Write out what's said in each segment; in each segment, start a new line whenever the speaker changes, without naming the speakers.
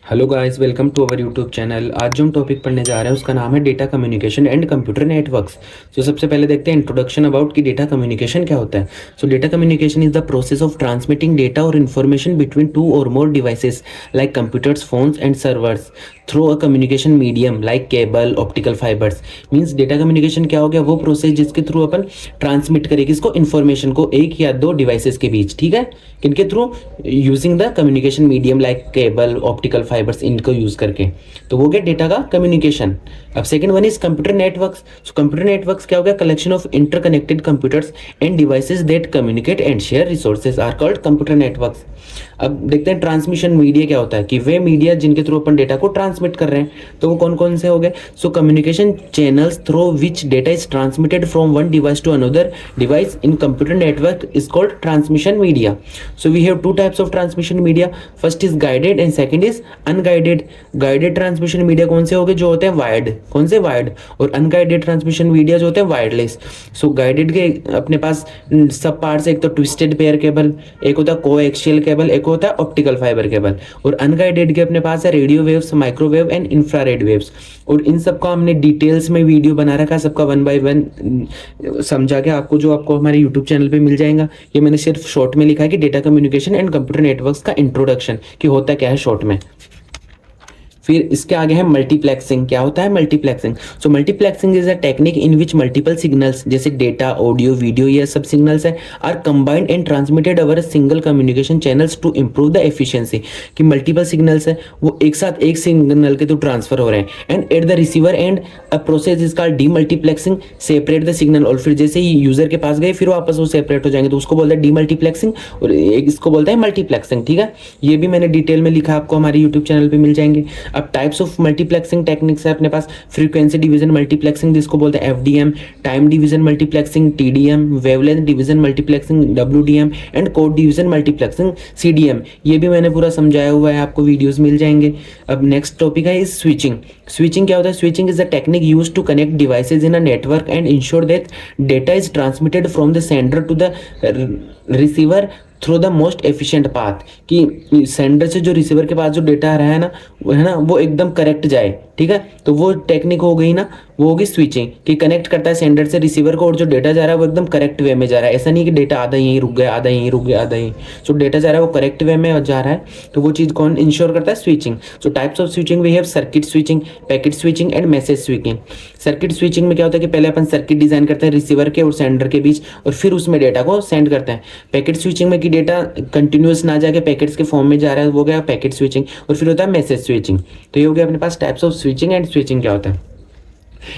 Hello guys, welcome to our YouTube channel. आज जो हम टॉपिक पढ़ने जा रहे हैं उसका नाम है data communication and computer networks. तो सबसे पहले देखते हैं इंट्रोडक्शन अबाउट कि डेटा कम्युनिकेशन क्या होता है। So data communication is the process of transmitting data or information between two और more devices like computers, phones and servers through a communication medium like cable, optical fibres. Means data communication क्या हो गया, वो process जिसके through अपन transmit करेगी इसको information को एक या दो डिवाइसेस के बीच, ठीक है, किनके through, using the communication medium like cable, optical fibres, इनको यूज करके। तो वो गया डेटा का कम्युनिकेशन। अब second one is computer networks. So computer networks क्या हो गया, collection of interconnected computers and devices that communicate and share resources are called computer networks. अब देखते हैं ट्रांसमिशन मीडिया क्या होता है, कि वे मीडिया जिनके थ्रू अपन डेटा को ट्रांसमिट कर रहे हैं, तो वो कौन कौन से हो गए। So communication channels through which data is transmitted from one device to another device in computer network is called transmission media. So we have two types of transmission media, first is guided and second is unguided. Guided transmission media कौन से हो गए, जो होते हैं wired, कौन से wired, और अनगाइडेड ट्रांसमिशन मीडिया जो होते हैं वायरलेस। सो गाइडेड के अपने पास सब पार्ट्स, एक तो ट्विस्टेड पेयर केबल, एक होता है कोएक्सियल केबल, एक होता है ऑप्टिकल फाइबर केबल, और अनगाइडेड के अपने पास है radio waves, microwave and infrared waves. और इन सबका हमने डिटेल्स में वीडियो बना रखा है, सबका वन बाय वन समझा के आपको, जो आपको हमारे यूट्यूब चैनल पे मिल जाएगा। ये मैंने सिर्फ शॉर्ट में लिखा है कि data communication and computer networks का इंट्रोडक्शन, कि होता क्या है शॉर्ट में। फिर इसके आगे है मल्टीप्लेक्सिंग। क्या होता है multiplexing? So multiplexing is a technique in which multiple signals, जैसे डेटा, ऑडियो, वीडियो, ये सब सिग्नल्स है, are combined and transmitted over single communication channels to improve the efficiency. कि मल्टीपल सिग्नल्स है, वो एक साथ एक सिग्नल के थ्रू ट्रांसफर हो रहे हैं, and at the receiver and a process is called demultiplexing, separate the signal. और फिर जैसे ही यूजर के पास गए फिर वापस वो सेपरेट हो जाएंगे, तो उसको बोलते हैं डीमल्टीप्लेक्सिंग, और एक इसको बोलते हैं मल्टीप्लेक्सिंग, ठीक है। ये भी मैंने डिटेल में लिखा, आपको हमारे यूट्यूब चैनल पे मिल जाएंगे। अब टाइप्स ऑफ मल्टीप्लेक्सिंग टेक्निक्स है अपने पास, फ्रीक्वेंसी डिवीजन मल्टीप्लेक्सिंग जिसको बोलते हैं FDM, time division multiplexing TDM, wavelength division multiplexing WDM, and code division multiplexing CDM. ये भी मैंने पूरा समझाया हुआ है, आपको वीडियोस मिल जाएंगे। अब नेक्स्ट टॉपिक है इज स्विचिंग। स्विचिंग क्या होता है? Switching is a technique used to connect devices in a network and ensure that data is transmitted from the sender to the receiver through the most efficient path. कि sender से जो receiver के पास जो data आ रहा है ना, वो एकदम करेक्ट जाए, ठीक है। तो वो टेक्निक हो गई ना, वो होगी स्विचिंग, कि कनेक्ट करता है सेंडर से रिसीवर को, और जो डेटा जा रहा है वो एकदम करेक्ट वे में जा रहा है। ऐसा नहीं कि डेटा आधा यहीं रुक गया, आधा यहीं रुक गया, आधा यहीं। सो डेटा जा रहा है वो करेक्ट वे में जा रहा है, तो वो चीज़ कौन इंश्योर करता है? Switching. So types of switching we have circuit switching, packet switching and message switching. Circuit switching में क्या होता है कि पहले अपन सर्किट डिजाइन करते हैं रिसीवर के और सेंडर के बीच, और फिर उसमें डेटा को सेंड करते हैं। पैकेट स्विचिंग में कि डेटा कंटिन्यूस ना जाके पैकेट्स के फॉर्म में जा रहा है, वो गया पैकेट स्विचिंग। और फिर होता है मैसेज स्विचिंग। तो ये हो गया अपने पास types of switching and switching क्या होता है।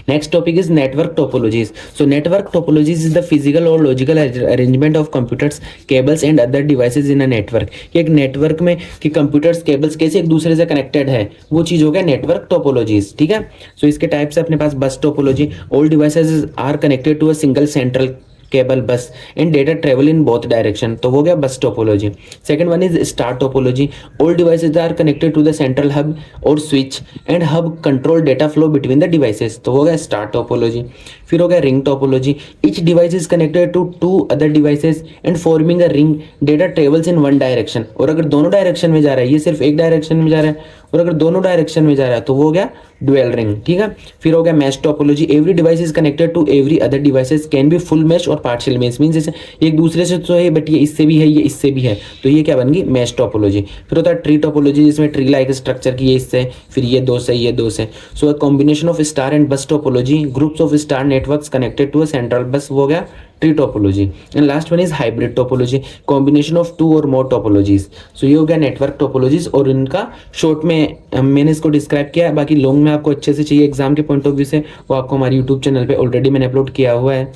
Next topic is network topologies. So network topologies is the physical और logical arrangement of computers, cables and other devices in a network. कि एक नेटवर्क में कि कंप्यूटर्स, केबल्स कैसे एक दूसरे से कनेक्टेड है, वो चीज हो गया नेटवर्क टोपोलॉजीज, ठीक है। सो इसके टाइप्स है अपने पास bus topology, all devices are connected to a single central cable bus and data travel in both direction, तो हो गया bus topology. Second one is star topology, all devices are connected to the central hub और switch and hub control data flow between the devices, तो हो गया star topology. फिर हो गया ring topology, each device is connected to two other devices and forming a ring, data travels in one direction. और अगर दोनों डायरेक्शन में जा रहा है, ये सिर्फ एक डायरेक्शन में जा रहा है, और अगर दोनों डायरेक्शन में जा रहा है तो वो हो गया डुअल रिंग, ठीक है। फिर हो गया mesh topology, every device is connected to every other devices, can be full mesh और पार्शियल मैश। मींस जैसे एक दूसरे से तो है बट ये इससे भी है, ये इससे भी है, तो ये क्या बन गई मैश टोपोलॉजी। फिर होता है ट्री टोपोलॉजी, जिसमें ट्री लाइक स्ट्रक्चर की, ये इससे, फिर ये दो से, ये दो से। So a combination of star and bus topology, groups of star networks connected to a central bus, वो हो गया tree topology. And last one is hybrid topology, combination of two और मोर टोपोलॉजीज। सो ये हो गया नेटवर्क टोपोलॉजीज, और इनका short में मैंने इसको डिस्क्राइब किया है। बाकी लॉन्ग में आपको अच्छे से चाहिए एग्जाम के पॉइंट ऑफ व्यू से, वो आपको हमारे यूट्यूब चैनल पे ऑलरेडी मैंने अपलोड किया हुआ है।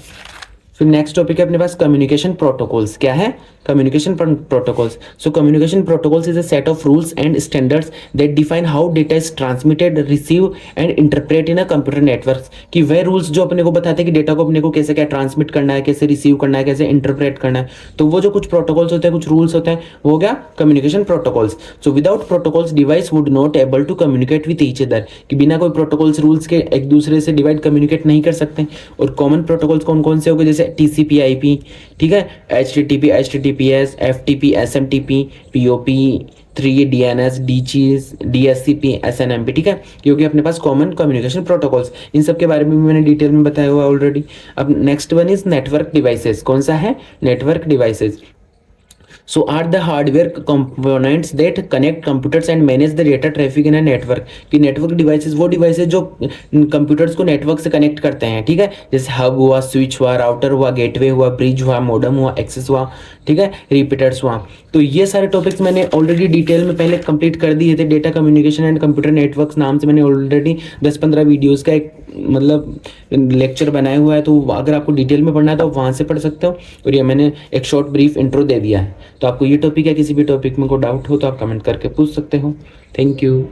फिर नेक्स्ट टॉपिक है अपने पास कम्युनिकेशन प्रोटोकॉल्स। क्या है communication protocols? So communication protocols is a set of rules and standards that define how data is transmitted, receive and interpret in a computer network. कि वह रूल्स जो अपने को बताते हैं कि डेटा को अपने को कैसे क्या ट्रांसमिट करना है, कैसे रिसीव करना है, कैसे इंटरप्रेट करना है। तो वो जो कुछ प्रोटोकॉल्स होते हैं, कुछ रूल्स होते हैं, वो हो गया communication protocols. So without protocols device would not able to communicate with each other. कि बिना कोई प्रोटोकॉल्स रूल्स के एक दूसरे से डिवाइड कम्युनिकेट नहीं कर सकते। और कॉमन प्रोटोकॉल्स कौन कौन से हो गए, जैसे टीसीपी आईपी, ठीक है, HTTP, HTTPS, FTP, SMTP, POP, 3 DNS, DCs, DSCP, SNMP, ठीक है, क्योंकि अपने पास कॉमन कम्युनिकेशन प्रोटोकॉल्स, इन सब के बारे में भी मैंने डिटेल में बताया हुआ ऑलरेडी। अब next one is network devices. कौन सा है? Network devices. So are the hardware components that connect computers and manage the data traffic in a network। कि नेटवर्क डिवाइसेस वो डिवाइसेस जो कंप्यूटर्स को नेटवर्क से कनेक्ट करते हैं, ठीक है, जैसे हब हुआ, स्विच हुआ, राउटर हुआ, गेटवे हुआ, ब्रिज हुआ, मॉडेम हुआ, एक्सेस हुआ, ठीक है, रिपीटर्स हुआ। तो ये सारे टॉपिक्स मैंने ऑलरेडी डिटेल में पहले कंप्लीट कर दिए थे। Data communication and computer networks नाम से मैंने ऑलरेडी 10-15 वीडियोज़ का एक मतलब लेक्चर बनाया हुआ है, तो अगर आपको डिटेल में पढ़ना है तो आप वहाँ से पढ़ सकते हो। और ये मैंने एक शॉर्ट ब्रीफ इंट्रो दे दिया है। तो आपको ये टॉपिक या किसी भी टॉपिक में कोई डाउट हो तो आप कमेंट करके पूछ सकते हो। Thank you.